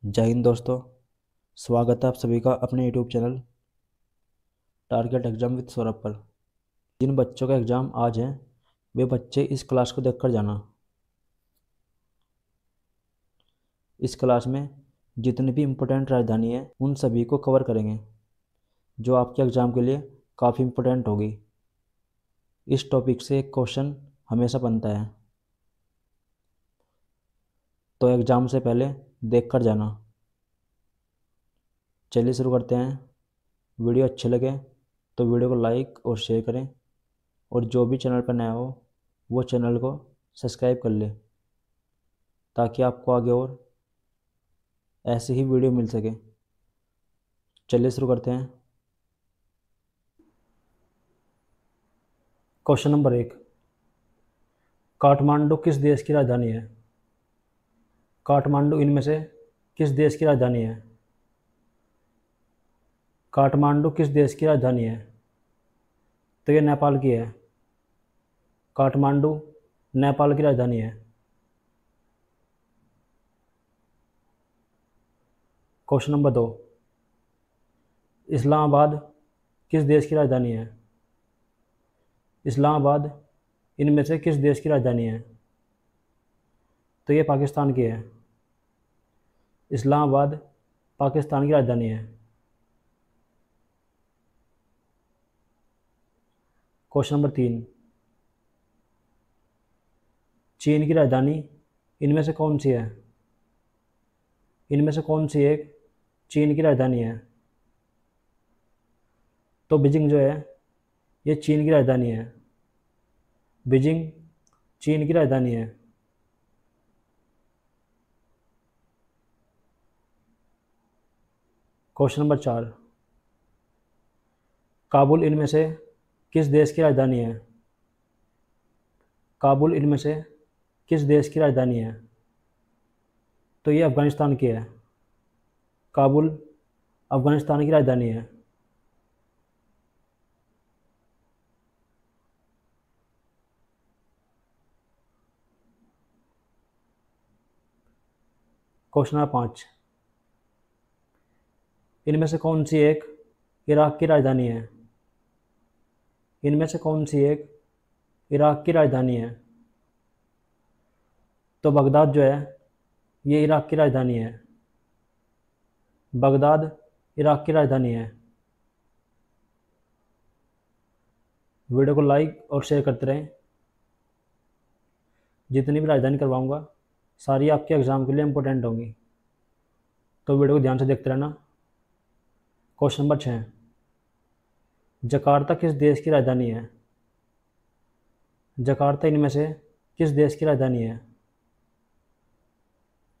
जय हिंद दोस्तों। स्वागत है आप सभी का अपने YouTube channel target exam with Saurabh पर। जिन बच्चों का एग्ज़ाम आज है वे बच्चे इस क्लास को देखकर जाना। इस क्लास में जितनी भी इम्पोर्टेंट राजधानी है उन सभी को कवर करेंगे, जो आपके एग्ज़ाम के लिए काफ़ी इम्पोर्टेंट होगी। इस टॉपिक से एक क्वेश्चन हमेशा बनता है, तो एग्ज़ाम से पहले देख कर जाना। चलिए शुरू करते हैं। वीडियो अच्छे लगे तो वीडियो को लाइक और शेयर करें, और जो भी चैनल पर नया हो वो चैनल को सब्सक्राइब कर ले, ताकि आपको आगे और ऐसी ही वीडियो मिल सके। चलिए शुरू करते हैं। क्वेश्चन नंबर 1, काठमांडू किस देश की राजधानी है? काठमांडू इनमें से किस देश की राजधानी है? काठमांडू किस देश की राजधानी है? तो ये नेपाल की है। काठमांडू नेपाल की राजधानी है। क्वेश्चन नंबर 2, इस्लामाबाद किस देश की राजधानी है? इस्लामाबाद इनमें से किस देश की राजधानी है? तो ये पाकिस्तान की है। इस्लामाबाद पाकिस्तान की राजधानी है। क्वेश्चन नंबर 3, चीन की राजधानी इनमें से कौन सी है? इनमें से कौन सी एक चीन की राजधानी है? तो बीजिंग जो है ये चीन की राजधानी है। बीजिंग चीन की राजधानी है। क्वेश्चन नंबर 4, काबुल इनमें से किस देश की राजधानी है? काबुल इनमें से किस देश की राजधानी है? तो ये अफ़गानिस्तान की है। काबुल अफ़गानिस्तान की राजधानी है। क्वेश्चन नंबर 5, इनमें से कौन सी एक इराक की राजधानी है? इनमें से कौन सी एक इराक की राजधानी है? तो बगदाद जो है ये इराक की राजधानी है। बगदाद इराक की राजधानी है। वीडियो को लाइक और शेयर करते रहें। जितनी भी राजधानी करवाऊंगा सारी आपके एग्ज़ाम के लिए इम्पोर्टेंट होंगी, तो वीडियो को ध्यान से देखते रहना। क्वेश्चन नंबर 6, जकार्ता किस देश की राजधानी है? जकार्ता इनमें से किस देश की राजधानी है?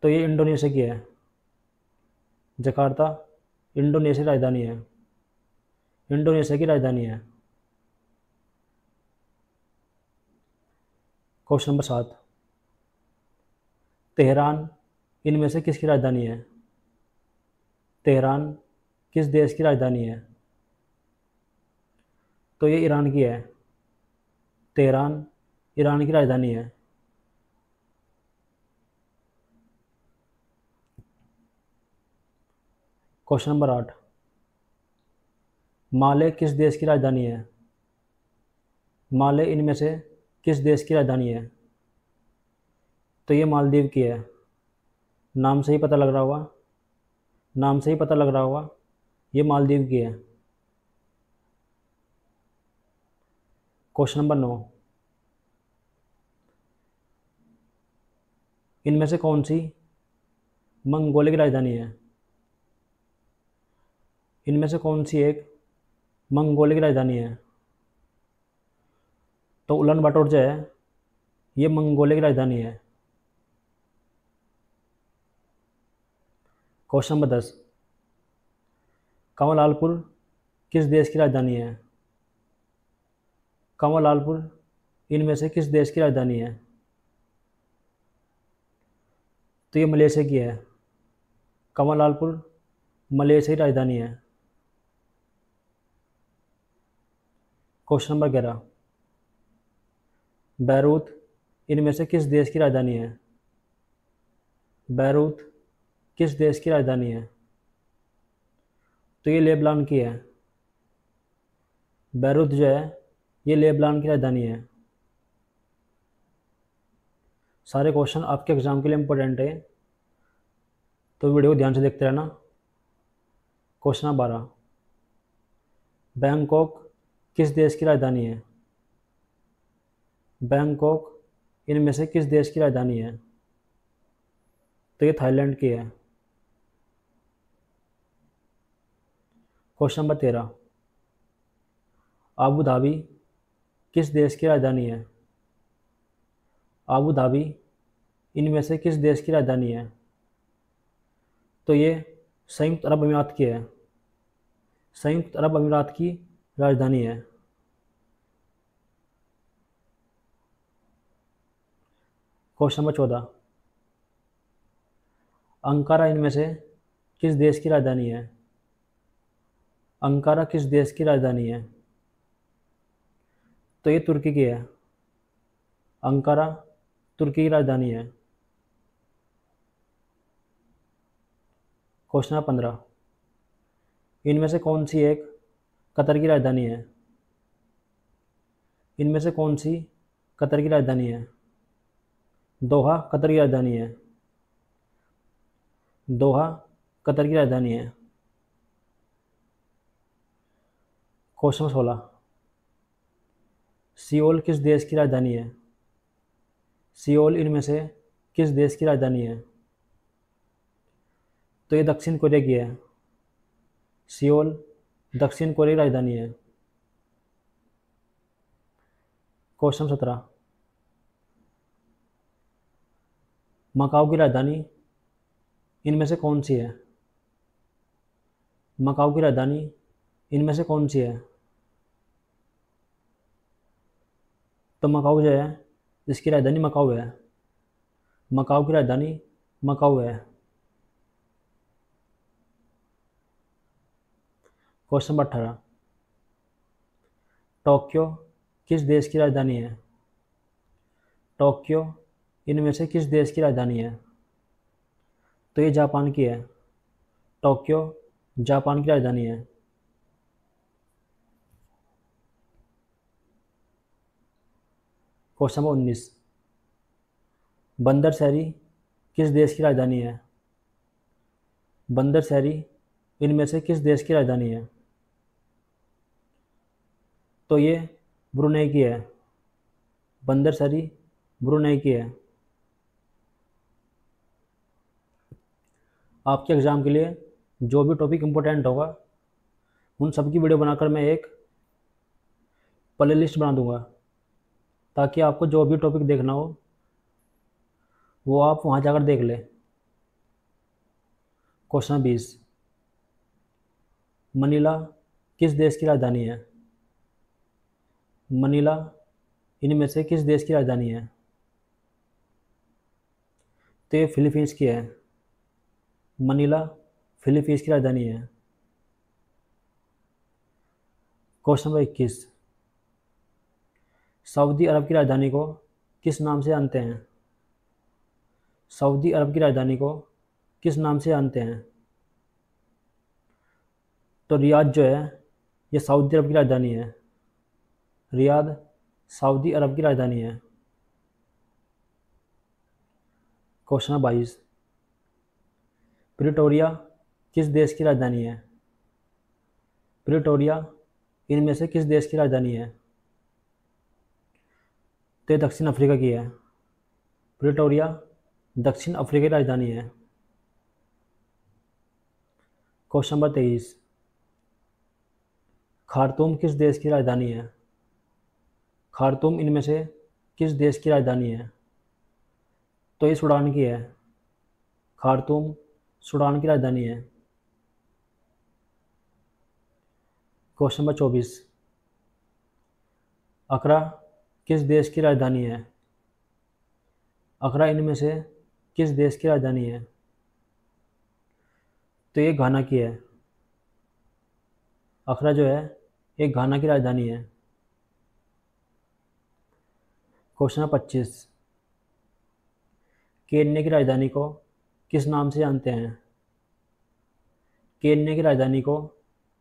तो ये इंडोनेशिया की है। जकार्ता इंडोनेशिया की राजधानी है। इंडोनेशिया की राजधानी है। क्वेश्चन नंबर 7, तेहरान इनमें से किसकी राजधानी है? तेहरान किस देश की राजधानी है? तो ये ईरान की है। तेहरान ईरान की राजधानी है। क्वेश्चन नंबर 8, माले किस देश की राजधानी है? माले इनमें से किस देश की राजधानी है? तो ये मालदीव की है। नाम से ही पता लग रहा होगा, नाम से ही पता लग रहा होगा ये मालदीव की है। क्वेश्चन नंबर 9, इनमें से कौन सी मंगोलिया की राजधानी है? इनमें से कौन सी एक मंगोलिया की राजधानी है? तो उलन बाटोर जो है ये मंगोलिया की राजधानी है। क्वेश्चन नंबर 10, कंवलालपुर किस देश की राजधानी है? कंवलालपुर इनमें से किस देश की राजधानी है? तो ये मलेशिया की है। कंवलालपुर मलेशिया की राजधानी है। क्वेश्चन नंबर 11, बैरूत इनमें से किस देश की राजधानी है? बैरूत किस देश की राजधानी है? तो ये लेबनान की है। बैरूत जो है ये लेबनान की राजधानी है। सारे क्वेश्चन आपके एग्जाम के लिए इंपॉर्टेंट है, तो वीडियो को ध्यान से देखते रहना। क्वेश्चन नंबर 12, बैंकॉक किस देश की राजधानी है? बैंकॉक इनमें से किस देश की राजधानी है? तो ये थाईलैंड की है। क्वेश्चन नंबर 13, आबू धाबी किस देश की राजधानी है? आबू धाबी इनमें से किस देश की राजधानी है? तो ये संयुक्त अरब अमीरात की है। संयुक्त अरब अमीरात की राजधानी है। क्वेश्चन नंबर 14, अंकारा इनमें से किस देश की राजधानी है? अंकारा किस देश की राजधानी है? तो ये तुर्की की है। अंकारा तुर्की की राजधानी है। क्वेश्चन नंबर 15, इनमें से कौन सी एक कतर की राजधानी है? इनमें से कौन सी कतर की राजधानी है? दोहा कतर की राजधानी है। दोहा कतर की राजधानी है। क्वेश्चन 16, सियोल किस देश की राजधानी है? सियोल इनमें से किस देश की राजधानी है? तो ये दक्षिण कोरिया की है। सियोल दक्षिण कोरिया की राजधानी है। क्वेश्चन 17, मकाओ की राजधानी इनमें से कौन सी है? मकाओ की राजधानी इनमें से कौन सी है? तो मकाओ जो है इसकी राजधानी मकाओ है। मकाओ की राजधानी मकाओ है। क्वेश्चन नंबर 18, टोक्यो किस देश की राजधानी है? टोक्यो इनमें से किस देश की राजधानी है? तो ये जापान की है। टोक्यो जापान की राजधानी है। क्वेश्चन नंबर 19, बंदर शहरी किस देश की राजधानी है? बंदर शहरी इनमें से किस देश की राजधानी है? तो ये ब्रुनेई की है। बंदर शहरी ब्रुनेई की है। आपके एग्ज़ाम के लिए जो भी टॉपिक इम्पोर्टेंट होगा उन सब की वीडियो बनाकर मैं एक प्ले लिस्ट बना दूंगा, ताकि आपको जो भी टॉपिक देखना हो वो आप वहाँ जाकर देख लें। क्वेश्चन 20, मनीला किस देश की राजधानी है? मनीला इनमें से किस देश की राजधानी है? तो ये फिलीपींस की है। मनीला फिलीपींस की राजधानी है। क्वेश्चन नंबर 21, सऊदी अरब की राजधानी को किस नाम से जानते हैं? सऊदी अरब की राजधानी को किस नाम से जानते हैं? तो रियाद जो है ये सऊदी अरब की राजधानी है। रियाद सऊदी अरब की राजधानी है। क्वेश्चन नंबर 22, प्रिटोरिया किस देश की राजधानी है? प्रिटोरिया इनमें से किस देश की राजधानी है? तो ये दक्षिण अफ्रीका की है। प्रिटोरिया दक्षिण अफ्रीका की राजधानी है। क्वेश्चन नंबर 23, खार्तूम किस देश की राजधानी है? खार्तूम इनमें से किस देश की राजधानी है? तो ये सूडान की है। खार्तूम सूडान की राजधानी है। क्वेश्चन नंबर 24, अकरा किस देश की राजधानी है? अकरा इनमें से किस देश की राजधानी है? तो ये घाना की है। अकरा जो है ये घाना की राजधानी है। क्वेश्चन नंबर 25, केन्या की राजधानी को किस नाम से जानते हैं? केन्या की राजधानी को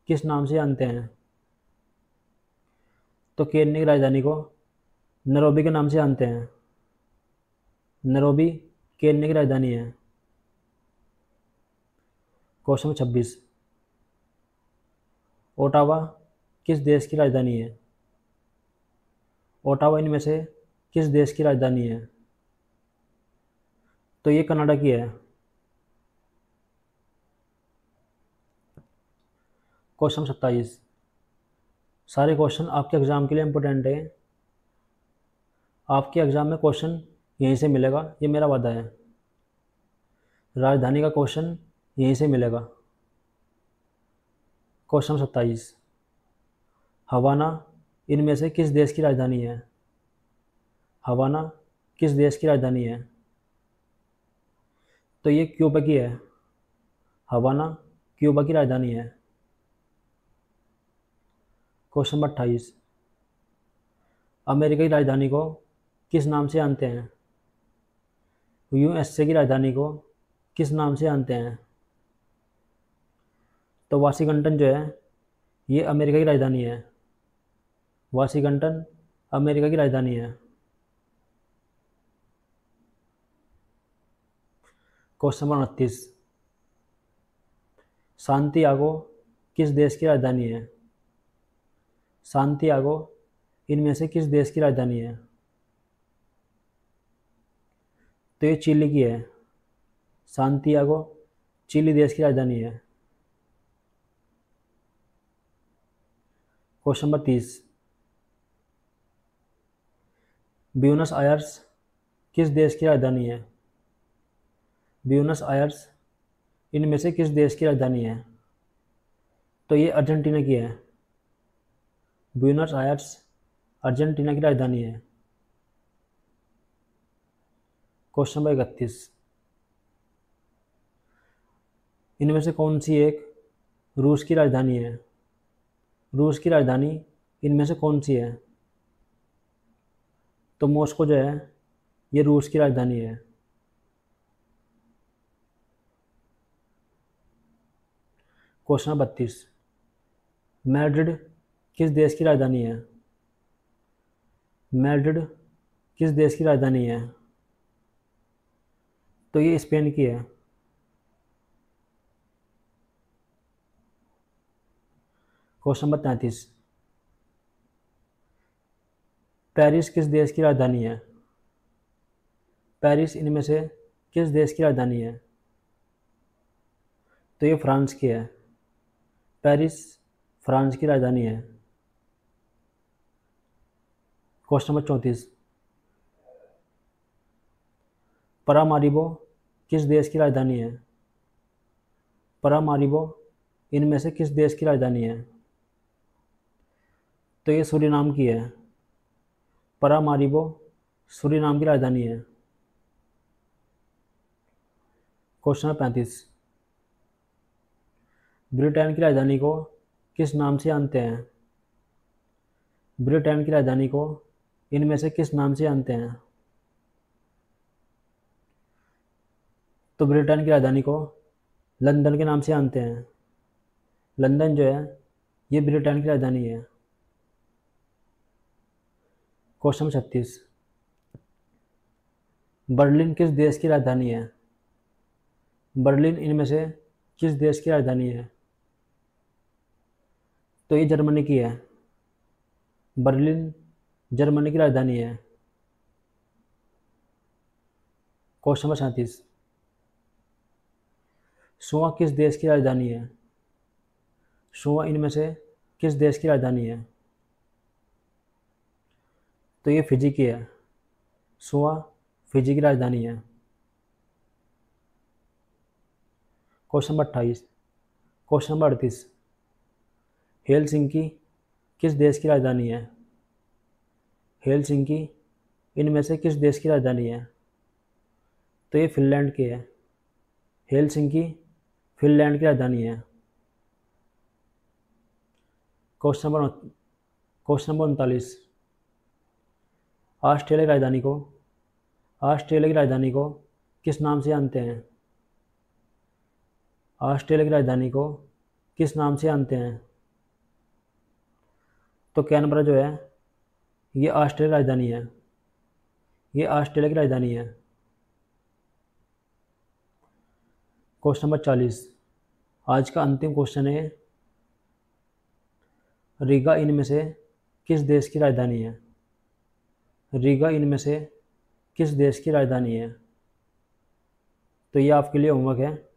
किस नाम से जानते हैं? तो केन्या की राजधानी को नैरोबी के नाम से जानते हैं। नैरोबी केन्या की राजधानी है। क्वेश्चन नंबर 26, ओटावा किस देश की राजधानी है? ओटावा इनमें से किस देश की राजधानी है? तो ये कनाडा की है। क्वेश्चन 27, सारे क्वेश्चन आपके एग्जाम के लिए इंपॉर्टेंट है। आपके एग्जाम में क्वेश्चन यहीं से मिलेगा, ये मेरा वादा है। राजधानी का क्वेश्चन यहीं से मिलेगा। क्वेश्चन 27, हवाना इनमें से किस देश की राजधानी है? हवाना किस देश की राजधानी है? तो ये क्यूबा की है। हवाना क्यूबा की राजधानी है। क्वेश्चन नंबर 28, अमेरिका की राजधानी को किस नाम से जानते हैं? यूएसए की राजधानी को किस नाम से जानते हैं? तो वाशिंगटन जो है ये अमेरिका की राजधानी है। वाशिंगटन अमेरिका की राजधानी है। क्वेश्चन नंबर 29, सांतियागो किस देश की राजधानी है? सांतियागो इनमें से किस देश की राजधानी है? तो ये चिली की है। सांतियागो चिली देश की राजधानी है। क्वेश्चन नंबर 30, ब्यूनस आयर्स किस देश की राजधानी है? ब्यूनस आयर्स इनमें से किस देश की राजधानी है? तो ये अर्जेंटीना की है। ब्यूनस आयर्स अर्जेंटीना की राजधानी है। क्वेश्चन नंबर 31, इनमें से कौन सी एक रूस की राजधानी है? रूस की राजधानी इनमें से कौन सी है? तो मॉस्को जो है ये रूस की राजधानी है। क्वेश्चन नंबर 32, मैड्रिड किस देश की राजधानी है? मैड्रिड किस देश की राजधानी है? तो ये स्पेन की है। क्वेश्चन नंबर 33, पेरिस किस देश की राजधानी है? पेरिस इनमें से किस देश की राजधानी है? तो ये फ्रांस की है। पेरिस फ्रांस की राजधानी है। क्वेश्चन नंबर 34, परामारिबो किस देश की राजधानी है? परामारिबो इनमें से किस देश की राजधानी है? तो ये सूरीनाम की है। परामारिबो सूरीनाम की राजधानी है। क्वेश्चन नंबर 35, ब्रिटेन की राजधानी को किस नाम से जानते हैं? ब्रिटेन की राजधानी को इनमें से किस नाम से जानते हैं? तो ब्रिटेन की राजधानी को लंदन के नाम से जानते हैं। लंदन जो है ये ब्रिटेन की राजधानी है। क्वेश्चन 36, बर्लिन किस देश की राजधानी है? बर्लिन इनमें से किस देश की राजधानी है? तो ये जर्मनी की है। बर्लिन जर्मनी की राजधानी है। क्वेश्चन नंबर 37, सुआ किस देश की राजधानी है? सुआ इनमें से किस देश की राजधानी है? तो ये फिजी की है। सुआ फिजी की राजधानी है। Question number 28, question number 38, Helsinki किस देश की राजधानी है? हेलसिंकी इनमें से किस देश की राजधानी है? तो ये फिनलैंड की है। हेलसिंकी फिनलैंड की राजधानी है। क्वेश्चन नंबर 39, ऑस्ट्रेलिया की राजधानी को किस नाम से जानते हैं? ऑस्ट्रेलिया की राजधानी को किस नाम से जानते हैं? तो कैनबरा जो है ये ऑस्ट्रेलिया की राजधानी है। ये ऑस्ट्रेलिया की राजधानी है। क्वेश्चन नंबर 40, आज का अंतिम क्वेश्चन है। रीगा इनमें से किस देश की राजधानी है? रीगा इनमें से किस देश की राजधानी है? तो ये आपके लिए होमवर्क है।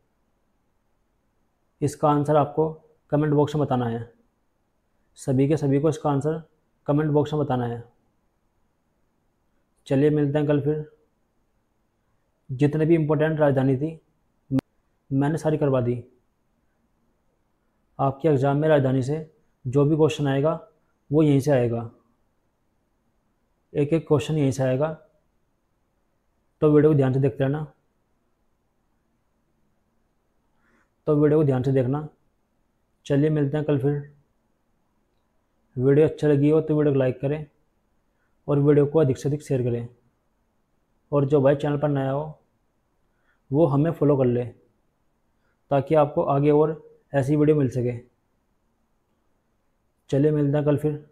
इसका आंसर आपको कमेंट बॉक्स में बताना है। सभी के सभी को इसका आंसर कमेंट बॉक्स में बताना है। चलिए मिलते हैं कल फिर। जितने भी इम्पोर्टेंट राजधानी थी मैंने सारी करवा दी। आपके एग्ज़ाम में राजधानी से जो भी क्वेश्चन आएगा वो यहीं से आएगा। एक एक क्वेश्चन यहीं से आएगा। तो वीडियो को ध्यान से देखते रहना। चलिए मिलते हैं कल फिर। वीडियो अच्छा लगी हो तो वीडियो को लाइक करें और वीडियो को अधिक से अधिक शेयर करें। और जो भाई चैनल पर नया हो वो हमें फॉलो कर ले ताकि आपको आगे और ऐसी वीडियो मिल सके। चलिए मिलते हैं कल फिर।